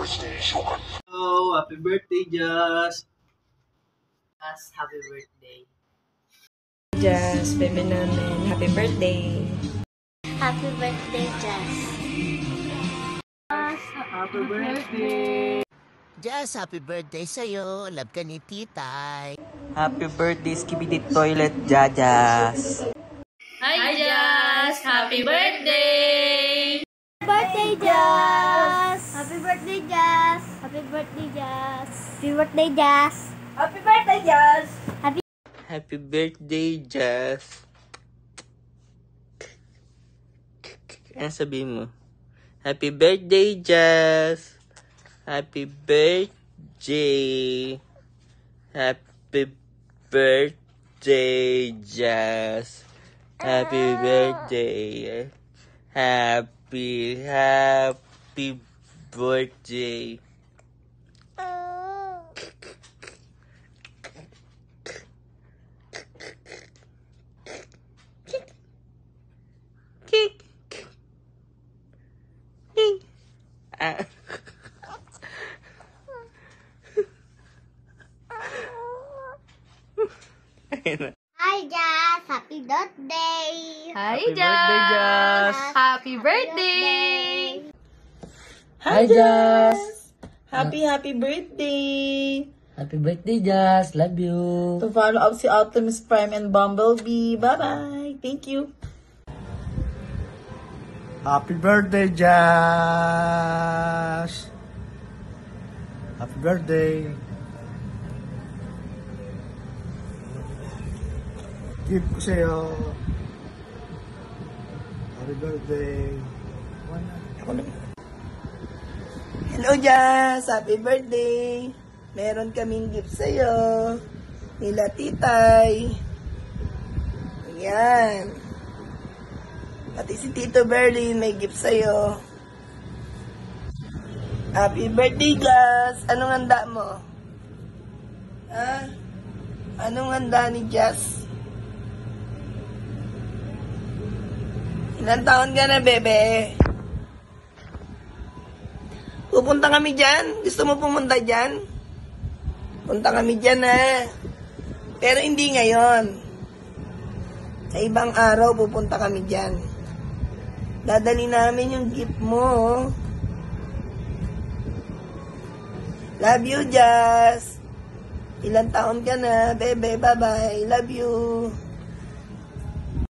Oh, happy birthday, Jazz! Happy birthday. Jazz, baby namin. Happy birthday. Happy birthday, Jazz. Happy birthday! Jazz, happy birthday sa'yo. Love ka ni Titay. Happy birthday, Skibidi Toilet, Jajas. Hi, Jazz! Happy birthday! Birthday, Jazz! Happy birthday, Jazz! Happy birthday, Jazz! Happy birthday, Jazz! Happy birthday, Jazz! Happy birthday, Jazz. Ano sabihin mo? Happy birthday, Jazz. Happy birthday. Happy birthday, Jazz. Happy birthday. Happy birthday. Hi, Jazz! Happy birthday! Hi, Happy Jazz! birthday, Jazz! Happy birthday! Hi, Jazz! Happy birthday! Happy birthday, Jazz! Love you! To follow up si Optimus Prime and Bumblebee. Bye-bye! Thank you! Happy birthday, Jazz! Happy birthday! Gift ko sa'yo. Happy birthday. Hello, Jazz! Happy birthday! Meron kaming gift sa'yo. Nila Titay. Ayan. Pati si Tito Berlin may gift sa'yo. Happy birthday, Jazz! Anong handa mo? Ha? Anong handa ni Jazz? Ilan taon ka na, bebe? Pupunta kami dyan? Gusto mo pumunta dyan? Punta kami dyan, ha? Pero hindi ngayon. Sa ibang araw, pupunta kami dyan. Dadali namin yung gift mo. Love you, Jazz. Ilan taon ka na, bebe? Bye-bye. Love you.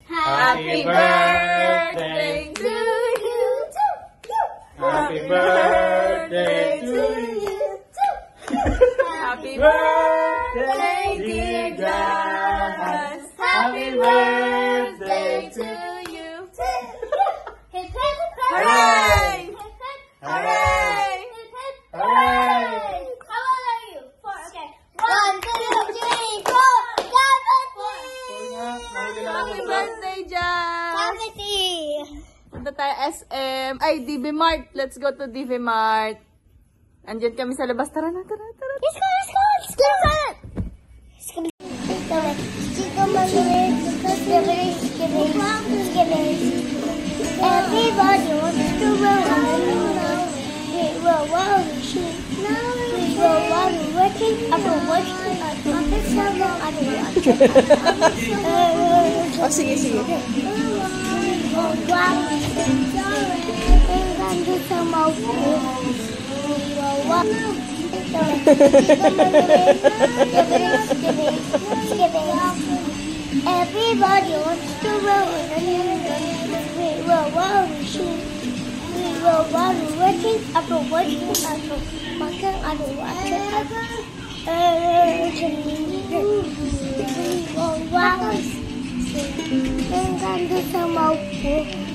Happy birthday to you! Happy birthday to you. Happy birthday, dear Jazz! Happy birthday to you! Hip, hip, Hooray! Hooray! Hooray! How old are you? 4, okay. 1, 2, 3, 4. Happy birthday, Jazz! Cavity! Punta tayo SM. Ay, DV Mart. Let's go to DV Mart. Andiyan kami sa labas. Tara na, tara, tara. Let's go, let's go, let's go! Let's go. Everybody wants to roll. We will while we shoot. We will while we're working. After working, after so long, I don't want. Oh, sige, sige. Everybody wants to roll. We will while we shoot. We will while we're working. After working, after working, I don't want to. We will while we shoot.